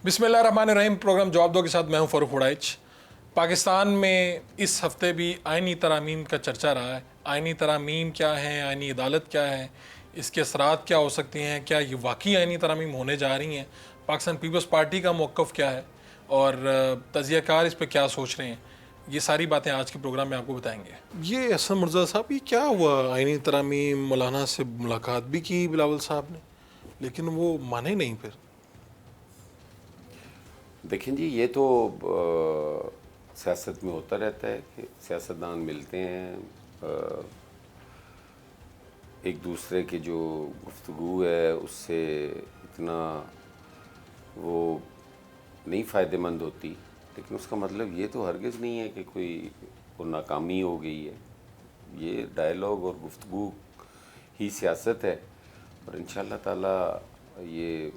بسم اللہ الرحمن الرحیم. پروگرام جواب دو کے ساتھ میں ہوں فاروق وڑائچ. پاکستان میں اس ہفتے بھی آئینی ترامیم کا چرچا رہا ہے. آئینی ترامیم کیا ہیں, آئینی عدالت کیا ہے, اس کے اثرات کیا ہو سکتے ہیں, کیا یہ واقعی آئینی ترامیم ہونے جا رہی ہیں, پاکستان پیپلز پارٹی کا موقف کیا ہے اور تجزیہ کار اس پہ کیا سوچ رہے ہیں, یہ ساری باتیں آج کے پروگرام میں آپ کو بتائیں گے. یہ حسن مرزا صاحب, یہ کیا ہوا؟ آئینی ترامیم, مولانا سے ملاقات بھی کی بلاول صاحب نے, لیکن وہ مانے نہیں. پھر دیکھیں جی, یہ تو سیاست میں ہوتا رہتا ہے کہ سیاستدان ملتے ہیں, ایک دوسرے کی جو گفتگو ہے اس سے اتنا وہ نہیں فائدہ مند ہوتی, لیکن اس کا مطلب یہ تو ہرگز نہیں ہے کہ کوئی وہ ناکامی ہو گئی ہے. یہ ڈائیلاگ اور گفتگو ہی سیاست ہے, اور انشاءاللہ تعالی یہ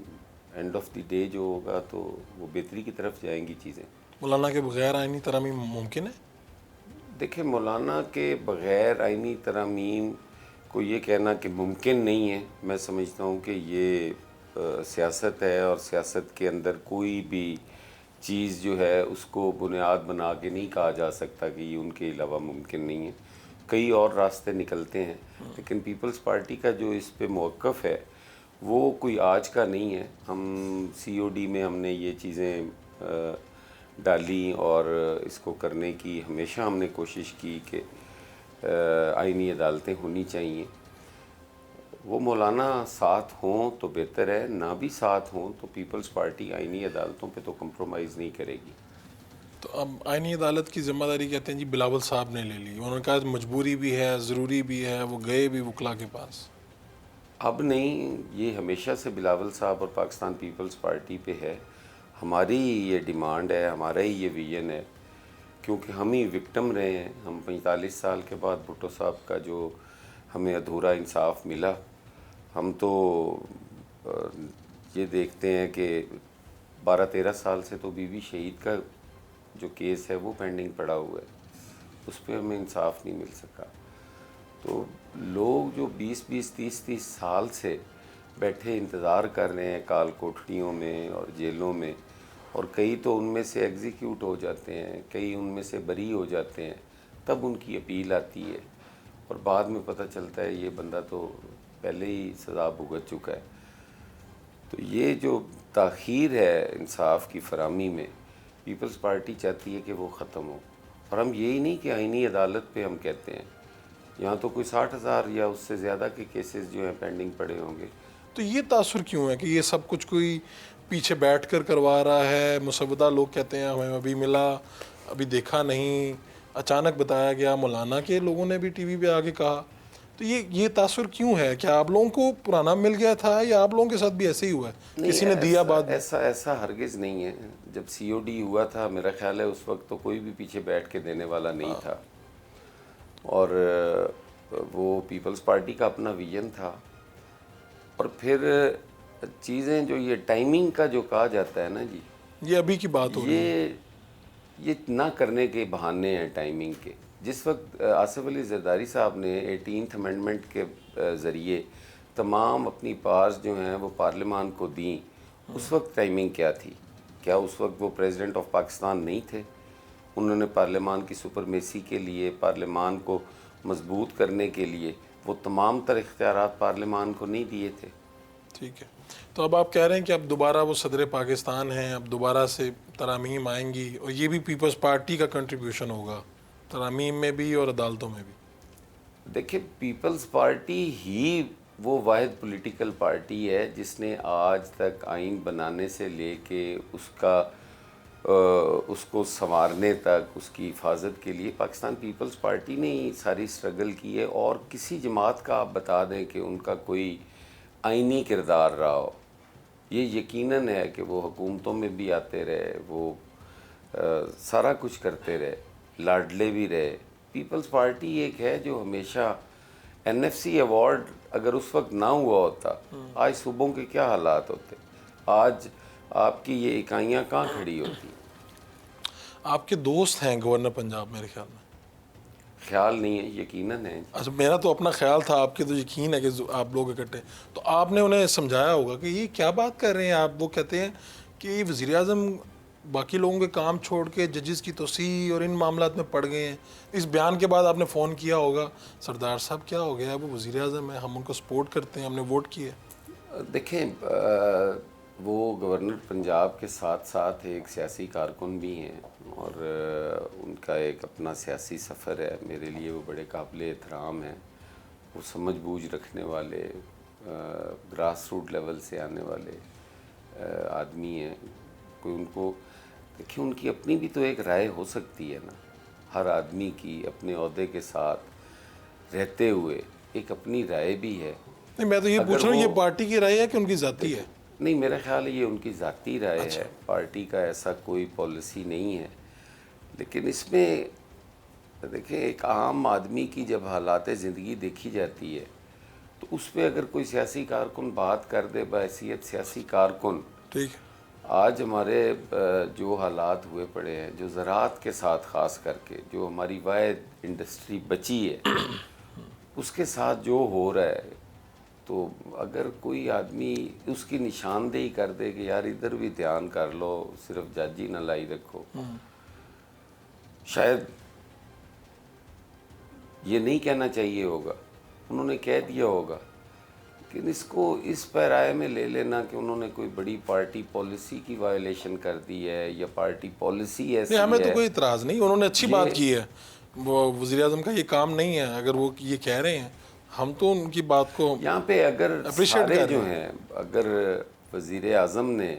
اینڈ آف دی ڈے جو ہوگا تو وہ بہتری کی طرف جائیں گی چیزیں. مولانا کے بغیر آئینی ترامیم ممکن ہے؟ دیکھیں, مولانا کے بغیر آئینی ترامیم کو یہ کہنا کہ ممکن نہیں ہے, میں سمجھتا ہوں کہ یہ سیاست ہے, اور سیاست کے اندر کوئی بھی چیز جو ہے اس کو بنیاد بنا کے نہیں کہا جا سکتا کہ یہ ان کے علاوہ ممکن نہیں ہے. کئی اور راستے نکلتے ہیں, لیکن پیپلز پارٹی کا جو اس پہ موقف ہے وہ کوئی آج کا نہیں ہے. ہم سی او ڈی میں ہم نے یہ چیزیں ڈالی, اور اس کو کرنے کی ہمیشہ ہم نے کوشش کی کہ آئینی عدالتیں ہونی چاہیے. وہ مولانا ساتھ ہوں تو بہتر ہے, نہ بھی ساتھ ہوں تو پیپلز پارٹی آئینی عدالتوں پہ تو کمپرومائز نہیں کرے گی. تو اب آئینی عدالت کی ذمہ داری کہتے ہیں جی بلاول صاحب نے لے لی. انہوں نے کہا مجبوری بھی ہے, ضروری بھی ہے, وہ گئے بھی وکلا کے پاس. اب نہیں, یہ ہمیشہ سے بلاول صاحب اور پاکستان پیپلز پارٹی پہ ہے. ہماری یہ ڈیمانڈ ہے, ہمارا ہی یہ ویژن ہے, کیونکہ ہم ہی وکٹم رہے ہیں. ہم 45 سال کے بعد بھٹو صاحب کا جو ہمیں ادھورا انصاف ملا, ہم تو یہ دیکھتے ہیں کہ 12-13 سال سے تو بی بی شہید کا جو کیس ہے وہ پینڈنگ پڑا ہوا ہے, اس پہ ہمیں انصاف نہیں مل سکا. تو لوگ جو 20-30 سال سے بیٹھے انتظار کر رہے ہیں کال کوٹھڑیوں میں اور جیلوں میں, اور کئی تو ان میں سے ایگزیکیوٹ ہو جاتے ہیں, کئی ان میں سے بری ہو جاتے ہیں, تب ان کی اپیل آتی ہے, اور بعد میں پتہ چلتا ہے یہ بندہ تو پہلے ہی سزا بھگت چکا ہے. تو یہ جو تاخیر ہے انصاف کی فراہمی میں, پیپلز پارٹی چاہتی ہے کہ وہ ختم ہو. اور ہم یہی نہیں کہ آئینی عدالت پہ ہم کہتے ہیں, یہاں تو کوئی 60,000 یا اس سے زیادہ کے کیسز جو ہیں پینڈنگ پڑے ہوں گے. تو یہ تاثر کیوں ہے کہ یہ سب کچھ کوئی پیچھے بیٹھ کر کروا رہا ہے؟ مسودہ لوگ کہتے ہیں ہمیں ابھی ملا, ابھی دیکھا نہیں, اچانک بتایا گیا. مولانا کے لوگوں نے بھی ٹی وی پہ آ کے کہا. تو یہ تاثر کیوں ہے؟ کیا آپ لوگوں کو پرانا مل گیا تھا, یا آپ لوگوں کے ساتھ بھی ایسے ہی ہوا ہے, کسی نے دیا بعد میں؟ ایسا ہرگز نہیں ہے. جب سی او ڈی ہوا تھا میرا خیال ہے اس وقت تو کوئی بھی پیچھے بیٹھ کے دینے والا نہیں تھا, اور وہ پیپلز پارٹی کا اپنا ویژن تھا. اور پھر چیزیں جو یہ ٹائمنگ کا جو کہا جاتا ہے نا جی, یہ ابھی کی بات ہو رہی ہے. یہ نہ کرنے کے بہانے ہیں ٹائمنگ کے. جس وقت آصف علی زرداری صاحب نے 18th امینڈمنٹ کے ذریعے تمام اپنی پاورز جو ہیں وہ پارلیمان کو دیں, اس وقت ٹائمنگ کیا تھی؟ کیا اس وقت وہ پریزیڈنٹ آف پاکستان نہیں تھے؟ انہوں نے پارلیمان کی سپرمیسی کے لیے, پارلیمان کو مضبوط کرنے کے لیے وہ تمام تر اختیارات پارلیمان کو نہیں دیے تھے. ٹھیک ہے, تو اب آپ کہہ رہے ہیں کہ اب دوبارہ وہ صدر پاکستان ہیں, اب دوبارہ سے ترامیم آئیں گی, اور یہ بھی پیپلز پارٹی کا کنٹریبیوشن ہوگا ترامیم میں بھی اور عدالتوں میں بھی. دیکھیں, پیپلز پارٹی ہی وہ واحد پولیٹیکل پارٹی ہے جس نے آج تک آئین بنانے سے لے کے اس کو سنوارنے تک, اس کی حفاظت کے لیے پاکستان پیپلز پارٹی نے ہی ساری سٹرگل کی ہے. اور کسی جماعت کا آپ بتا دیں کہ ان کا کوئی آئینی کردار رہا ہو, یہ یقیناً ہے کہ وہ حکومتوں میں بھی آتے رہے, وہ سارا کچھ کرتے رہے, لاڈلے بھی رہے. پیپلز پارٹی ایک ہے جو ہمیشہ این ایف سی ایوارڈ اگر اس وقت نہ ہوا ہوتا, آج صوبوں کے کیا حالات ہوتے, آج آپ کی یہ اکائیاں کہاں کھڑی ہوتی. آپ کے دوست ہیں گورنر پنجاب میرے خیال میں؟ خیال نہیں ہے, یقیناً ہے. اچھا, میرا تو اپنا خیال تھا, آپ کے تو یقین ہے کہ آپ لوگ اکٹھے. تو آپ نے انہیں سمجھایا ہوگا کہ یہ کیا بات کر رہے ہیں آپ. وہ کہتے ہیں کہ وزیر اعظم باقی لوگوں کے کام چھوڑ کے ججز کی توسیع اور ان معاملات میں پڑ گئے ہیں. اس بیان کے بعد آپ نے فون کیا ہوگا سردار صاحب کیا ہو گیا ہے, وہ وزیر اعظم ہیں, ہم ان کو سپورٹ کرتے ہیں, ہم نے ووٹ کیے. دیکھیں وہ گورنر پنجاب کے ساتھ ساتھ ایک سیاسی کارکن بھی ہیں اور ان کا ایک اپنا سیاسی سفر ہے. میرے لیے وہ بڑے قابل احترام ہیں. وہ سمجھ بوجھ رکھنے والے گراس روٹ لیول سے آنے والے آدمی ہیں. کوئی ان کو دیکھیں, ان کی اپنی بھی تو ایک رائے ہو سکتی ہے نا. ہر آدمی کی اپنے عہدے کے ساتھ رہتے ہوئے ایک اپنی رائے بھی ہے. نہیں میں تو یہ پوچھ رہا ہوں, یہ پارٹی کی رائے ہے کہ ان کی ذاتی ہے؟ نہیں, میرا خیال ہے یہ ان کی ذاتی رائے ہے. پارٹی کا ایسا کوئی پالیسی نہیں ہے. لیکن اس میں دیکھیں ایک عام آدمی کی جب حالات زندگی دیکھی جاتی ہے تو اس پہ اگر کوئی سیاسی کارکن بات کر دے بحیثیت سیاسی کارکن, ٹھیک ہے. آج ہمارے جو حالات ہوئے پڑے ہیں, جو زراعت کے ساتھ خاص کر کے جو ہماری واحد انڈسٹری بچی ہے اس کے ساتھ جو ہو رہا ہے, تو اگر کوئی آدمی اس کی نشاندہی کر دے کہ یار ادھر بھی دھیان کر لو, صرف جج ہی نہ لائی رکھو, شاید یہ نہیں کہنا چاہیے ہوگا, انہوں نے کہہ دیا ہوگا. لیکن اس کو اس پیرائے میں لے لینا کہ انہوں نے کوئی بڑی پارٹی پالیسی کی وائلیشن کر دی ہے یا پارٹی پالیسی ایسی نہیں ہے. ہمیں تو کوئی اعتراض نہیں, انہوں نے اچھی بات کی ہے. وہ وزیر اعظم کا یہ کام نہیں ہے, اگر وہ یہ کہہ رہے ہیں ہم تو ان کی بات کو یہاں پہ اگر اپریشیٹ سارے کر رہے جو ہیں, اگر وزیر اعظم نے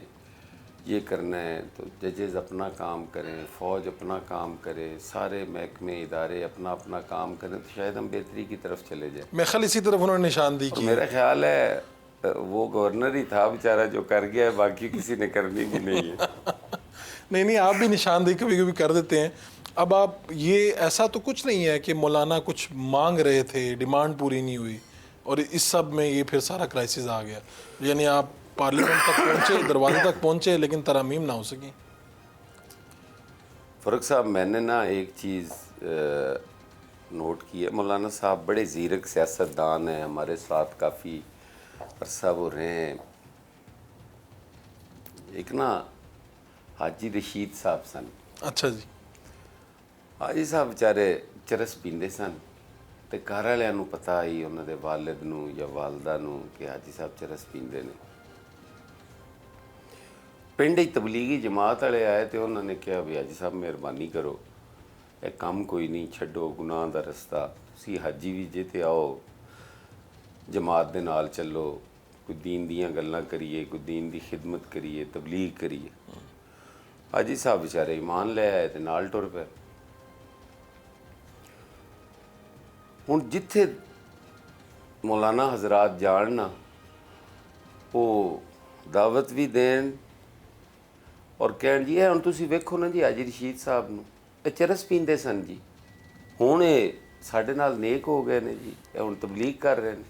یہ کرنا ہے تو ججز اپنا کام کریں, فوج اپنا کام کرے, سارے محکمے ادارے اپنا اپنا کام کریں, تو شاید ہم بہتری کی طرف چلے جائیں. میں خل اسی طرف انہوں نے نشاندہی اور کی. میرا خیال ہے وہ گورنر ہی تھا بیچارہ جو کر گیا ہے, باقی کسی نے کرنی بھی نہیں ہے. نہیں آپ بھی نشاندہی کبھی کبھی کر دیتے ہیں. اب آپ یہ ایسا تو کچھ نہیں ہے کہ مولانا کچھ مانگ رہے تھے, ڈیمانڈ پوری نہیں ہوئی اور اس سب میں یہ پھر سارا کرائسس آ گیا, یعنی آپ پارلیمنٹ تک پہنچے, دروازے تک پہنچے, لیکن ترامیم نہ ہو سکیں؟ فاروق صاحب, میں نے نا ایک چیز نوٹ کی ہے, مولانا صاحب بڑے زیرک سیاستدان ہیں, ہمارے ساتھ کافی عرصہ وہ رہے ہیں. ایک نا حاجی رشید صاحب سن. اچھا جی. حاجی صاحب بیچارے چرس پیندے سن ਤੇ ਘਰ ਵਾਲਿਆਂ ਨੂੰ ਪਤਾ ਹੀ ਉਹਨਾਂ ਦੇ ਵਾਲਿਦ ਨੂੰ ਜਾਂ ਵਾਲਦਾ ਨੂੰ ਕਿ ਹਾਜੀ ਸਾਹਿਬ ਚਰਸ ਪੀਂਦੇ ਨੇ. ਪਿੰਡ 'ਚ ਤਬਲੀਗੀ ਜਮਾਤ ਵਾਲੇ ਆਏ ਤੇ ਉਹਨਾਂ ਨੇ ਕਿਹਾ ਵੀ ਹਾਜੀ ਸਾਹਿਬ ਮਿਹਰਬਾਨੀ ਕਰੋ, ਇਹ ਕੰਮ ਕੋਈ ਨਹੀਂ, ਛੱਡੋ ਗੁਨਾਹ ਦਾ ਰਸਤਾ, ਤੁਸੀਂ ਹਾਜੀ ਵੀ ਜੇ ਤੇ ਆਓ, ਜਮਾਤ ਦੇ ਨਾਲ ਚੱਲੋ, ਕੋਈ ਦੀਨ ਦੀਆਂ ਗੱਲਾਂ ਕਰੀਏ, ਕੋਈ ਦੀਨ ਦੀ ਖਿਦਮਤ ਕਰੀਏ, ਤਬਲੀਗ ਕਰੀਏ. ਹਾਜੀ ਸਾਹਿਬ ਵਿਚਾਰੇ ਈਮਾਨ ਲੈ ਆਏ ਤੇ ਨਾਲ ਟੁਰ ਪਏ. ਹੁਣ ਜਿੱਥੇ ਮੌਲਾਨਾ ਹਜ਼ਰਾਤ ਜਾਣ ਨਾ, ਉਹ ਦਾਵਤ ਵੀ ਦੇਣ ਔਰ ਕਹਿਣ ਜੀ ਇਹ ਹੁਣ ਤੁਸੀਂ ਵੇਖੋ ਨਾ ਜੀ ਹਾਜੀ ਰਸ਼ੀਦ ਸਾਹਿਬ ਨੂੰ, ਇਹ ਚਰਸ ਪੀਂਦੇ ਸਨ ਜੀ, ਹੁਣ ਇਹ ਸਾਡੇ ਨਾਲ ਨੇਕ ਹੋ ਗਏ ਨੇ ਜੀ, ਇਹ ਹੁਣ ਤਬਲੀਗ ਕਰ ਰਹੇ ਨੇ.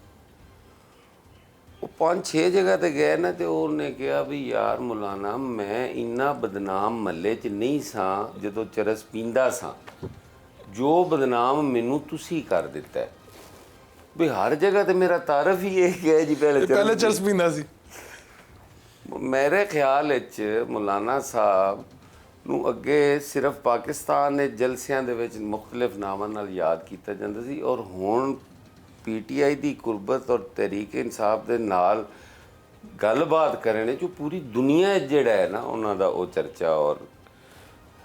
ਉਹ 5-6 ਜਗ੍ਹਾ ਤੇ ਗਏ ਨਾ, ਤੇ ਉਹਨੇ ਕਿਹਾ ਵੀ ਯਾਰ ਮੌਲਾਨਾ ਮੈਂ ਇੰਨਾ ਬਦਨਾਮ ਮਹੱਲੇ 'ਚ ਨਹੀਂ ਸਾਂ ਜਦੋਂ ਚਰਸ ਪੀਂਦਾ ਸਾਂ, ਜੋ ਬਦਨਾਮ ਮੈਨੂੰ ਤੁਸੀਂ ਕਰ ਦਿੱਤਾ ਹੈ ਵੀ ਹਰ ਜਗ੍ਹਾ ਤੇ ਮੇਰਾ ਤਾਰਫ ਹੀ ਇਹ ਹੈ ਜੀ ਪਹਿਲੇ ਚਰਸ ਪੀਂਦਾ ਸੀ. ਮੇਰੇ ਖਿਆਲ ਵਿੱਚ ਮੌਲਾਨਾ ਸਾਹਿਬ ਨੂੰ ਅੱਗੇ ਸਿਰਫ ਪਾਕਿਸਤਾਨ ਦੇ ਜਲਸਿਆਂ ਦੇ ਵਿੱਚ ਮੁਖਤਲਿਫ ਨਾਵਾਂ ਨਾਲ ਯਾਦ ਕੀਤਾ ਜਾਂਦਾ ਸੀ, ਔਰ ਹੁਣ PTI ਦੀ ਕੁਰਬਤ ਔਰ ਤਹਿਰੀਕ ਇਨਸਾਫ ਦੇ ਨਾਲ ਗੱਲਬਾਤ ਕਰਨ ਜੋ ਪੂਰੀ ਦੁਨੀਆ ਜਿਹੜਾ ਹੈ ਨਾ ਉਹਨਾਂ ਦਾ ਉਹ ਚਰਚਾ ਔਰ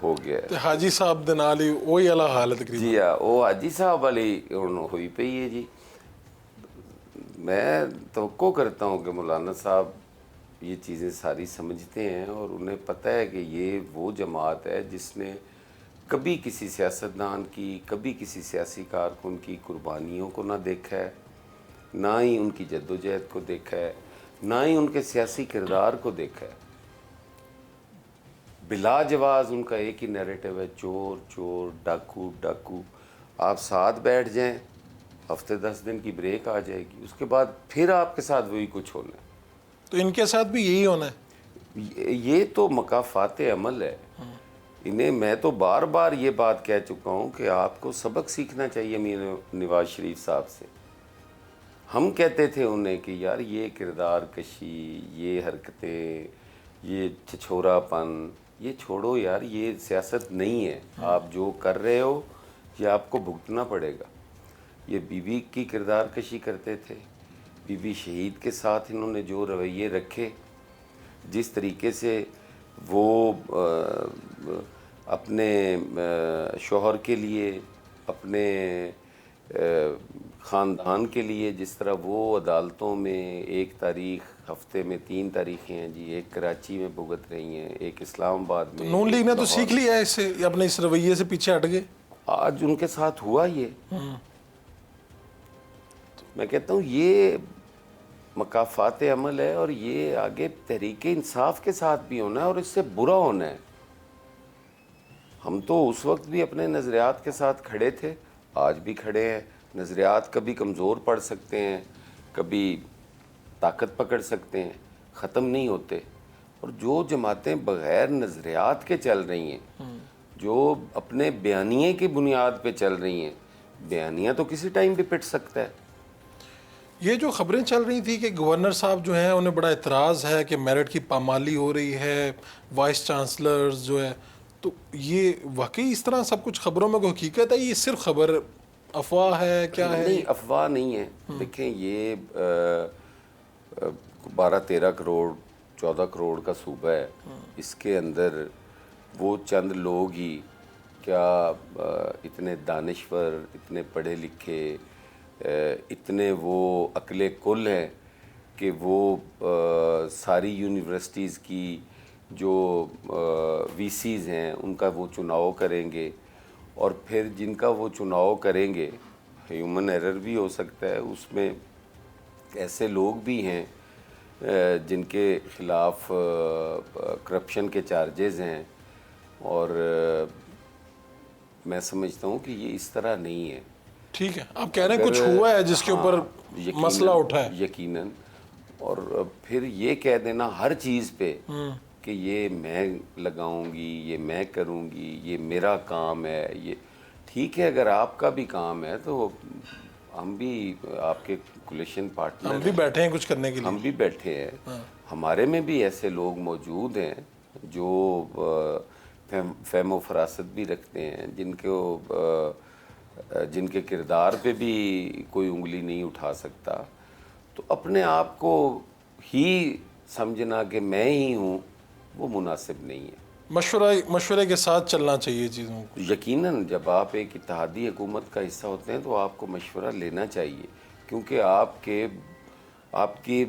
ਹੋ ਗਿਆ. ਤੇ ਹਾਜੀ ਸਾਹਿਬ ਦੇ ਨਾਲ ਹੀ ਉਹੀ ਵਾਲਾ ਹਾਲ ਤਕਰੀਬਨ. ਜੀ ਹਾਂ, ਉਹ ਹਾਜੀ ਸਾਹਿਬ ਵਾਲੀ ਹੁਣ ਹੋਈ ਪਈ ਹੈ ਜੀ. میں توقع کرتا ہوں کہ مولانا صاحب یہ چیزیں ساری سمجھتے ہیں اور انہیں پتہ ہے کہ یہ وہ جماعت ہے جس نے کبھی کسی سیاستدان کی, کبھی کسی سیاسی کارکن کی قربانیوں کو نہ دیکھا ہے, نہ ہی ان کی جد و جہد کو دیکھا ہے, نہ ہی ان کے سیاسی کردار کو دیکھا ہے. بلا جواز ان کا ایک ہی نیریٹو ہے, چور چور, ڈاکو ڈاکو. آپ ساتھ بیٹھ جائیں, ہفتے 10 دن کی بریک آ جائے گی, اس کے بعد پھر آپ کے ساتھ وہی کچھ ہونا ہے. تو ان کے ساتھ بھی یہی ہونا ہے. یہ تو مکافات عمل ہے. انہیں میں تو بار بار یہ بات کہہ چکا ہوں کہ آپ کو سبق سیکھنا چاہیے امیر نواز شریف صاحب سے. ہم کہتے تھے انہیں کہ یار یہ کردار کشی, یہ حرکتیں, یہ چھچورا پن، یہ چھوڑو یار، یہ سیاست نہیں ہے. آپ جو کر رہے ہو یہ آپ کو بھگتنا پڑے گا. یہ بی بی کی کردار کشی کرتے تھے، بی بی شہید کے ساتھ انہوں نے جو رویے رکھے، جس طریقے سے وہ اپنے شوہر کے لیے، اپنے خاندان کے لیے، جس طرح وہ عدالتوں میں 1 تاریخ، ہفتے میں 3 تاریخیں ہیں جی، ایک کراچی میں بھگت رہی ہیں، ایک اسلام آباد میں. نون لیگ نے تو لاہور سیکھ لیا ہے اس سے، اپنے اس رویے سے پیچھے ہٹ گئے. آج ان کے ساتھ ہوا یہ. میں کہتا ہوں یہ مکافات عمل ہے، اور یہ آگے تحریک انصاف کے ساتھ بھی ہونا ہے، اور اس سے برا ہونا ہے. ہم تو اس وقت بھی اپنے نظریات کے ساتھ کھڑے تھے، آج بھی کھڑے ہیں. نظریات کبھی کمزور پڑ سکتے ہیں، کبھی طاقت پکڑ سکتے ہیں، ختم نہیں ہوتے. اور جو جماعتیں بغیر نظریات کے چل رہی ہیں، جو اپنے بیانیے کی بنیاد پہ چل رہی ہیں، بیانیہ تو کسی ٹائم بھی پٹ سکتا ہے. یہ جو خبریں چل رہی تھی کہ گورنر صاحب جو ہیں انہیں بڑا اعتراض ہے کہ میرٹ کی پامالی ہو رہی ہے، وائس چانسلرز جو ہے، تو یہ واقعی اس طرح سب کچھ خبروں میں کوئی حقیقت ہے؟ یہ صرف خبر افواہ ہے، کیا ہے؟ نہیں، افواہ نہیں ہے. دیکھیں یہ 12-13 کروڑ 14 کروڑ کا صوبہ ہے. اس کے اندر وہ چند لوگ ہی کیا اتنے دانشور، اتنے پڑھے لکھے، اتنے وہ عقل کل ہیں کہ وہ ساری یونیورسٹیز کی جو وی سیز ہیں ان کا وہ چناؤ کریں گے، اور پھر جن کا وہ چناؤ کریں گے، ہیومن ایرر بھی ہو سکتا ہے اس میں، ایسے لوگ بھی ہیں جن کے خلاف کرپشن کے چارجز ہیں. اور میں سمجھتا ہوں کہ یہ اس طرح نہیں ہے. ٹھیک ہے، آپ کہہ رہے ہیں کچھ ہوا ہے جس کے اوپر مسئلہ اٹھا ہے. یقیناً. اور پھر یہ کہہ دینا ہر چیز پہ کہ یہ میں لگاؤں گی، یہ میں کروں گی، یہ میرا کام ہے. یہ ٹھیک ہے، اگر آپ کا بھی کام ہے تو ہم بھی آپ کے کولیشن پارٹنر ہم بھی بیٹھے ہیں کچھ کرنے کے لیے. ہم بھی بیٹھے ہیں. ہمارے میں بھی ایسے لوگ موجود ہیں جو فہم و فراست بھی رکھتے ہیں، جن کے کردار پہ بھی کوئی انگلی نہیں اٹھا سکتا. تو اپنے آپ کو ہی سمجھنا کہ میں ہی ہوں، وہ مناسب نہیں ہے. مشورے کے ساتھ چلنا چاہیے چیزوں کو. یقیناً جب آپ ایک اتحادی حکومت کا حصہ ہوتے ہیں تو آپ کو مشورہ لینا چاہیے، کیونکہ آپ کے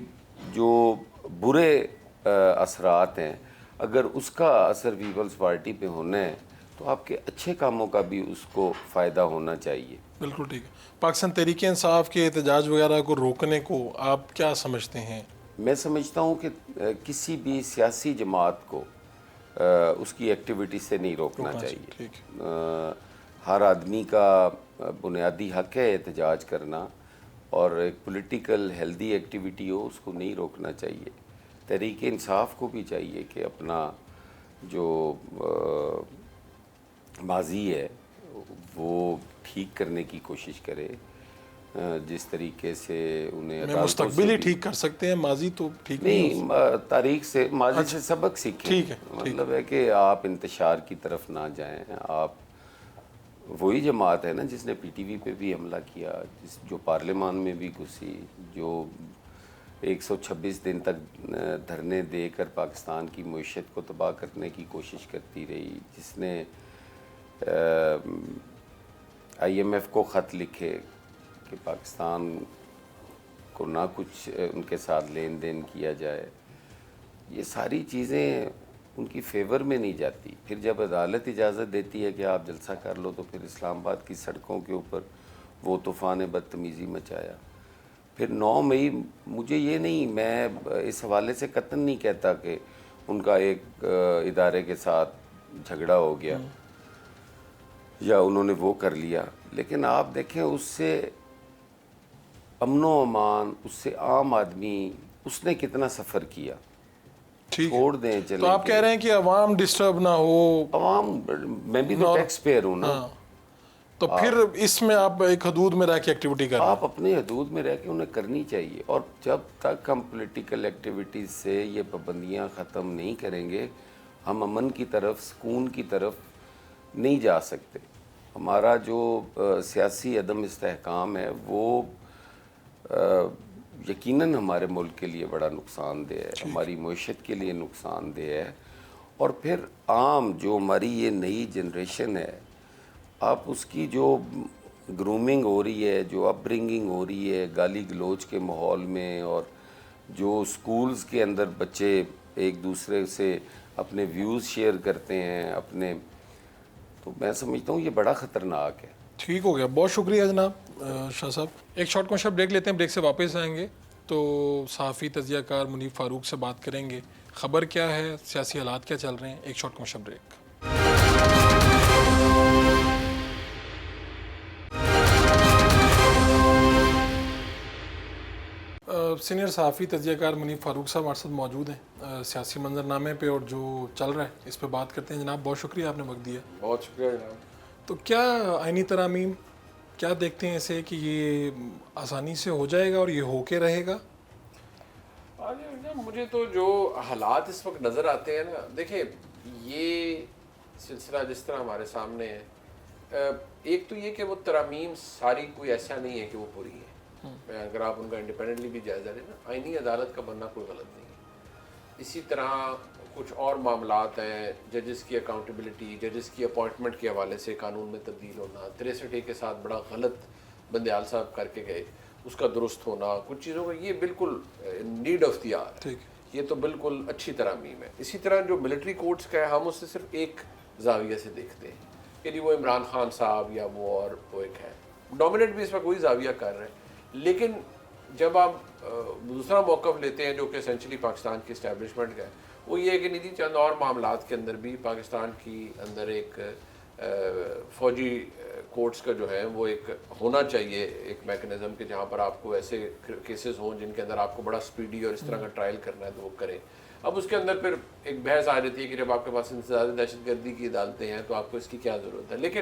جو برے اثرات ہیں، اگر اس کا اثر پیپلز پارٹی پہ ہونا ہے تو آپ کے اچھے کاموں کا بھی اس کو فائدہ ہونا چاہیے. بالکل ٹھیک ہے. پاکستان تحریک انصاف کے احتجاج وغیرہ کو روکنے کو آپ کیا سمجھتے ہیں؟ میں سمجھتا ہوں کہ کسی بھی سیاسی جماعت کو اس کی ایکٹیویٹی سے نہیں روکنا چاہیے. ٹھیک ہے. ہر آدمی کا بنیادی حق ہے احتجاج کرنا، اور ایک پولیٹیکل ہیلدی ایکٹیویٹی ہو اس کو نہیں روکنا چاہیے. تحریک انصاف کو بھی چاہیے کہ اپنا جو ماضی ہے وہ ٹھیک کرنے کی کوشش کرے. جس طریقے سے انہیں مستقبل ہی ٹھیک کر سکتے ہیں، ماضی تو ٹھیک نہیں. تاریخ سے، ماضی سے سبق سیکھیں. ٹھیک ہے. مطلب ہے کہ آپ انتشار کی طرف نہ جائیں. آپ وہی جماعت ہے نا جس نے پی ٹی وی پہ بھی حملہ کیا، جو پارلیمان میں بھی گھسی، جو 126 دن تک دھرنے دے کر پاکستان کی معیشت کو تباہ کرنے کی کوشش کرتی رہی، جس نے آئی ایم ایف کو خط لکھے کہ پاکستان کو نہ کچھ ان کے ساتھ لین دین کیا جائے. یہ ساری چیزیں ان کی فیور میں نہیں جاتی. پھر جب عدالت اجازت دیتی ہے کہ آپ جلسہ کر لو، تو پھر اسلام آباد کی سڑکوں کے اوپر وہ طوفان بدتمیزی مچایا. پھر 9 مئی، مجھے یہ نہیں، میں اس حوالے سے قطعاً نہیں کہتا کہ ان کا ایک ادارے کے ساتھ جھگڑا ہو گیا یا انہوں نے وہ کر لیا، لیکن آپ دیکھیں اس سے امن و امان، اس سے عام آدمی، اس نے کتنا سفر کیا. چھوڑ دیں چلیں. تو آپ کہہ رہے ہیں کہ عوام ڈسٹرب نہ ہو. عوام، میں بھی تو ٹیکس پیئر ہوں نا. تو پھر اس میں آپ ایک حدود میں رہ کے ایکٹیویٹی کر رہے ہیں. آپ اپنے حدود میں رہ کے انہیں کرنی چاہیے. اور جب تک ہم پولیٹیکل ایکٹیویٹیز سے یہ پابندیاں ختم نہیں کریں گے ہم امن کی طرف, سکون کی طرف نہیں جا سکتے. ہمارا جو سیاسی عدم استحکام ہے وہ یقیناً ہمارے ملک کے لیے بڑا نقصان دہ ہے, ہماری معیشت کے لیے نقصان دہ ہے. اور پھر عام جو ہماری یہ نئی جنریشن ہے, آپ اس کی جو گرومنگ ہو رہی ہے, جو اپ برنگنگ ہو رہی ہے گالی گلوچ کے ماحول میں, اور جو سکولز کے اندر بچے ایک دوسرے سے اپنے ویوز شیئر کرتے ہیں اپنے, تو میں سمجھتا ہوں یہ بڑا خطرناک ہے. ٹھیک ہو گیا, بہت شکریہ جناب شاہ صاحب. ایک شارٹ کوشچن بریک لیتے ہیں, بریک سے واپس آئیں گے تو صحافی تجزیہ کار منیب فاروق سے بات کریں گے. خبر کیا ہے, سیاسی حالات کیا چل رہے ہیں. ایک شارٹ کوشچن بریک. سینئر صحافی تجزیہ کار منیب فاروق صاحب ہمارے ساتھ موجود ہیں سیاسی منظرنامے پہ, اور جو چل رہا ہے اس پہ بات کرتے ہیں. جناب بہت شکریہ, آپ نے وقت دیا. بہت شکریہ جناب. تو کیا آئینی ترامیم کیا دیکھتے ہیں اسے کہ یہ آسانی سے ہو جائے گا اور یہ ہو کے رہے گا؟ مجھے تو جو حالات اس وقت نظر آتے ہیں نا, دیکھیں یہ سلسلہ جس طرح ہمارے سامنے ہے, ایک تو یہ کہ وہ ترامیم ساری کوئی ایسا نہیں ہے کہ وہ بری ہے. اگر آپ ان کا انڈیپینڈنٹلی بھی جائزہ لیں نا, آئینی عدالت کا بننا کوئی غلط نہیں ہے. اسی طرح کچھ اور معاملات ہیں, ججز کی اکاؤنٹیبلٹی, ججز کی اپوائنٹمنٹ کے حوالے سے قانون میں تبدیل ہونا, 63A کے ساتھ بڑا غلط بندیال صاحب کر کے گئے, اس کا درست ہونا, کچھ چیزوں کا یہ بالکل نیڈ آف دی آر ہے. یہ تو بالکل اچھی ترامیم ہے. اسی طرح جو ملٹری کورٹس کا ہے, ہم اس سے صرف ایک زاویہ سے دیکھتے ہیں کہ وہ عمران خان صاحب یا وہ ایک ہے ڈومینیٹ بھی اس وقت وہی زاویہ کر رہے ہیں. لیکن جب آپ دوسرا موقف لیتے ہیں جو کہ اسینشلی پاکستان کی اسٹیبلشمنٹ کا ہے, وہ یہ ہے کہ نہیں چند اور معاملات کے اندر بھی پاکستان کی اندر ایک فوجی کورٹس کا جو ہے وہ ایک ہونا چاہیے ایک میکنزم کہ جہاں پر آپ کو ایسے کیسز ہوں جن کے اندر آپ کو بڑا سپیڈی اور اس طرح کا ٹرائل کرنا ہے تو وہ کریں. اب اس کے اندر پھر ایک بحث آ جاتی ہے کہ جب آپ کے پاس انسداد دہشت گردی کی عدالتیں ہیں تو آپ کو اس کی کیا ضرورت ہے. لیکن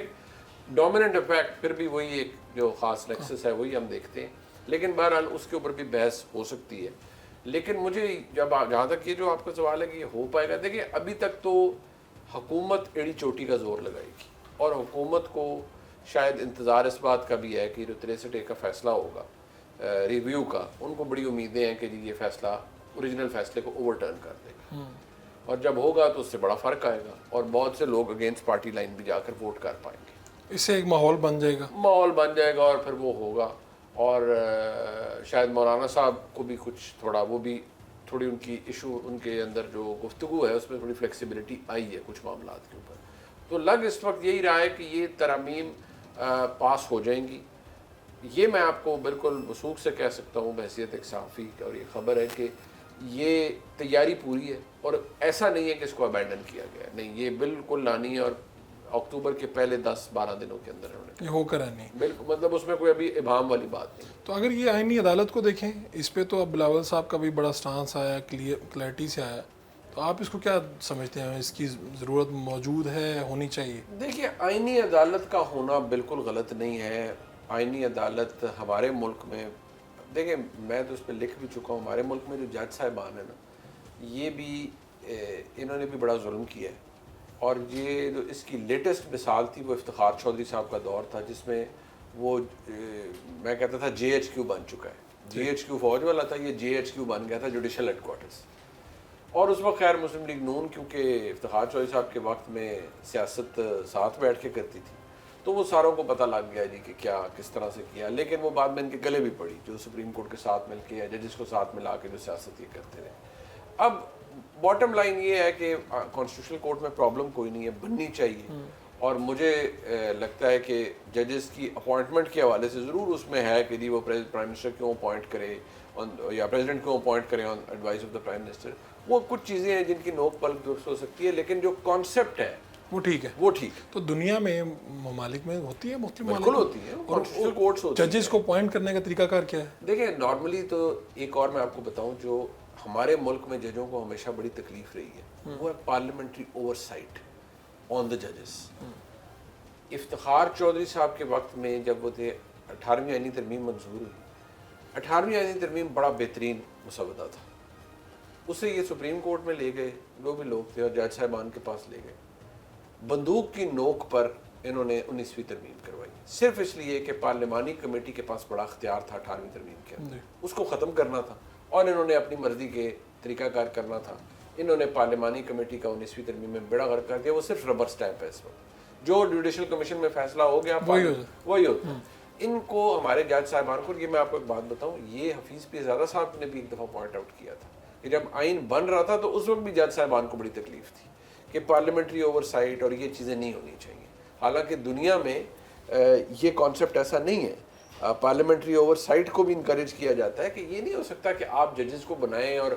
ڈومیننٹ افیکٹ پھر بھی وہی ایک جو خاص نیکسس ہے وہی ہم دیکھتے ہیں. لیکن بہرحال اس کے اوپر بھی بحث ہو سکتی ہے. لیکن مجھے جہاں تک یہ جو آپ کا سوال ہے کہ یہ ہو پائے گا, دیکھیں ابھی تک تو حکومت ایڑی چوٹی کا زور لگائے گی, اور حکومت کو شاید انتظار اس بات کا بھی ہے کہ جو 63A کا فیصلہ ہوگا ریویو کا, ان کو بڑی امیدیں ہیں کہ جی یہ فیصلہ اوریجنل فیصلے کو اوور ٹرن کر دے گا, اور جب ہوگا تو اس سے بڑا فرق آئے گا اور بہت سے لوگ اگینسٹ پارٹی لائن بھی جا کر ووٹ کر پائیں گے. اس سے ایک ماحول بن جائے گا, اور پھر وہ ہوگا. اور شاید مولانا صاحب کو بھی کچھ تھوڑی ان کی ایشو, ان کے اندر جو گفتگو ہے اس میں تھوڑی فلیکسیبلٹی آئی ہے کچھ معاملات کے اوپر. تو لگ اس وقت یہی رہا ہے کہ یہ ترامیم پاس ہو جائیں گی. یہ میں آپ کو بالکل وثوق سے کہہ سکتا ہوں بحیثیت ایک صحافی, اور یہ خبر ہے کہ یہ تیاری پوری ہے, اور ایسا نہیں ہے کہ اس کو ابینڈن کیا گیا ہے. نہیں, یہ بالکل لانی ہے, اور اکتوبر کے پہلے 10-12 دنوں کے اندر یہ ہو کر نہیں بالکل, مطلب اس میں کوئی ابھی ابہام والی بات نہیں. تو اگر یہ آئینی عدالت کو دیکھیں, اس پہ تو اب بلاول صاحب کا بھی بڑا سٹانس آیا, کلیئرٹی سے آیا, تو آپ اس کو کیا سمجھتے ہیں, اس کی ضرورت موجود ہے, ہونی چاہیے؟ دیکھیے آئینی عدالت کا ہونا بالکل غلط نہیں ہے. آئینی عدالت ہمارے ملک میں, دیکھیں میں تو اس پہ لکھ بھی چکا ہوں, ہمارے ملک میں جو جج صاحبان ہیں نا, یہ بھی انہوں نے بھی بڑا ظلم کیا ہے. اور یہ جو اس کی لیٹسٹ مثال تھی وہ افتخار چودھری صاحب کا دور تھا, جس میں وہ میں کہتا تھا JHQ بن چکا ہے. JHQ فوج والا تھا, یہ JHQ بن گیا تھا جوڈیشل ہیڈ کوارٹرز. اور اس وقت خیر مسلم لیگ نون کیونکہ افتخار چودھری صاحب کے وقت میں سیاست ساتھ بیٹھ کے کرتی تھی, تو وہ ساروں کو پتہ لگ گیا جی کہ کیا کس طرح سے کیا. لیکن وہ بعد میں ان کے گلے بھی پڑی, جو سپریم کورٹ کے ساتھ مل کے یا ججز کو ساتھ ملا کے جو سیاست یہ کرتے رہے. اب باٹم لائن یہ ہے کہ کانسٹیٹیوشنل کورٹ میں پرابلم کوئی نہیں ہے, بننی چاہیے. اور مجھے لگتا ہے کہ ججز کی اپوائنٹمنٹ کے حوالے سے ضرور اس میں ہے کہ جی وہ پرائم منسٹر کیوں اپوائنٹ کرے یا پریزیڈنٹ کیوں اپوائنٹ کرے on advice of the prime minister. وہ کچھ چیزیں ہیں جن کی نوک پلک درست ہو سکتی ہے, لیکن جو کانسیپٹ ہے وہ ٹھیک ہے, وہ ٹھیک. تو دنیا میں ممالک میں ہوتی ہے, مختلف بالکل ہوتی ہے, کانسٹیٹیوشنل کورٹس ہوتی ہیں. ججز کو اپوائنٹ کرنے کا طریقہ کار کیا ہے؟ دیکھیں نارملی تو ایک اور میں آپ کو بتاؤں, جو ہمارے ملک میں ججوں کو ہمیشہ بڑی تکلیف رہی ہے, وہ ہے پارلیمنٹری اوور سائٹ آن دا ججز. افتخار چودھری صاحب کے وقت میں جب وہ تھے 18ویں آئینی ترمیم منظور ہوئی. 18ویں آئینی ترمیم بڑا بہترین مسودہ تھا. اسے یہ سپریم کورٹ میں لے گئے, جو بھی لوگ تھے, اور جج صاحبان کے پاس لے گئے. بندوق کی نوک پر انہوں نے 19ویں ترمیم کروائی, صرف اس لیے کہ پارلیمانی کمیٹی کے پاس بڑا اختیار تھا 18ویں ترمیم کے اندر, اس کو ختم کرنا تھا, اور انہوں نے اپنی مرضی کے طریقہ کار کرنا تھا. انہوں نے پارلیمانی کمیٹی کا 19ویں ترمیم میں بیڑا غرق کر دیا. وہ صرف ربر سٹیمپ ہے اس وقت, جو جوڈیشل کمیشن میں فیصلہ ہو گیا وہی ہوتا. ان کو ہمارے جج صاحبان کو, یہ میں آپ کو ایک بات بتاؤں, یہ حفیظ پیرزادہ صاحب نے بھی ایک دفعہ پوائنٹ آؤٹ کیا تھا کہ جب آئین بن رہا تھا تو اس وقت بھی جج صاحبان کو بڑی تکلیف تھی کہ پارلیمنٹری اوور سائٹ اور یہ چیزیں نہیں ہونی چاہیے. حالانکہ دنیا میں یہ کانسیپٹ ایسا نہیں ہے. پارلیمنٹری اوور سائٹ کو بھی انکریج کیا جاتا ہے کہ یہ نہیں ہو سکتا کہ آپ ججز کو بنائیں اور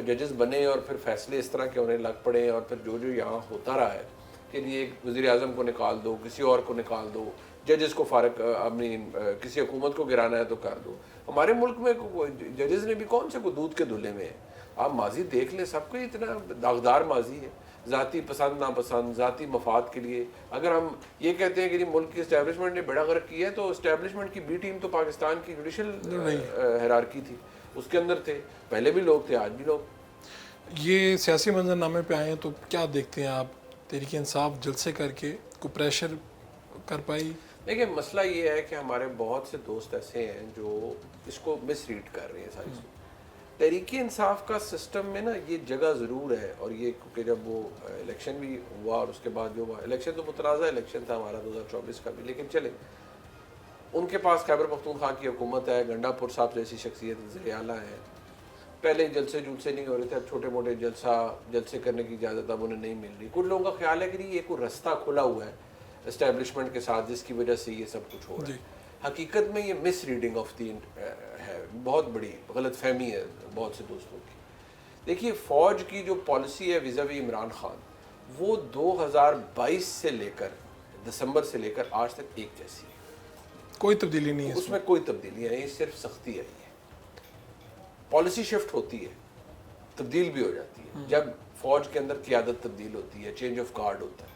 ججز بنیں اور پھر فیصلے اس طرح کے ہونے لگ پڑیں, اور پھر جو یہاں ہوتا رہا ہے کہ یہ وزیر اعظم کو نکال دو, کسی اور کو نکال دو, ججز کو فارغ, اپنی کسی حکومت کو گرانا ہے تو کر دو. ہمارے ملک میں ججز نے بھی کون سے کو دودھ کے دھلے میں ہیں. آپ ماضی دیکھ لیں, سب کو اتنا داغدار ماضی ہے, ذاتی پسند ناپسند, ذاتی مفاد کے لیے. اگر ہم یہ کہتے ہیں کہ ملک کی اسٹیبلشمنٹ نے بیڑا غرق کیا ہے, تو اسٹیبلشمنٹ کی بی ٹیم تو پاکستان کی جوڈیشل ہیرارکی تھی, اس کے اندر تھے, پہلے بھی لوگ تھے, آج بھی لوگ. یہ سیاسی منظرنامے پہ آئے ہیں تو کیا دیکھتے ہیں آپ, تحریک انصاف جلسے کر کے کوئی پریشر کر پائی؟ دیکھیں, مسئلہ یہ ہے کہ ہمارے بہت سے دوست ایسے ہیں جو اس کو مس ریڈ کر رہے ہیں ساری چیزیں. تحریک انصاف کا سسٹم میں نا یہ جگہ ضرور ہے, اور یہ کیونکہ جب وہ الیکشن بھی ہوا اور اس کے بعد جو ہوا, الیکشن تو متنازع الیکشن تھا ہمارا 2024 کا بھی, لیکن چلے ان کے پاس خیبر پختونخوا کی حکومت ہے, گنڈا پور صاحب جیسی شخصیت وزیر اعلیٰ ہے. پہلے جلسے نہیں ہو رہے تھے, اب چھوٹے موٹے جلسے کرنے کی اجازت اب انہیں نہیں مل رہی. کچھ لوگوں کا خیال ہے کہ یہ کوئی رستہ کھلا ہوا ہے اسٹیبلشمنٹ کے ساتھ جس کی وجہ سے یہ سب کچھ ہو رہا ہے. حقیقت میں یہ مس ریڈنگ آف دی ہے, بہت بڑی غلط فہمی ہے بہت سے دوستوں کی. دیکھیے, فوج کی جو پالیسی ہے ویزاوی عمران خان, وہ 2022 سے لے کر دسمبر سے لے کر آج تک ایک جیسی ہے, کوئی تبدیلی نہیں ہے اس میں کوئی تبدیلی نہیں, صرف سختی آئی ہے. پالیسی شفٹ ہوتی ہے, تبدیل بھی ہو جاتی ہے. جب فوج کے اندر قیادت تبدیل ہوتی ہے, چینج آف گارڈ ہوتا ہے.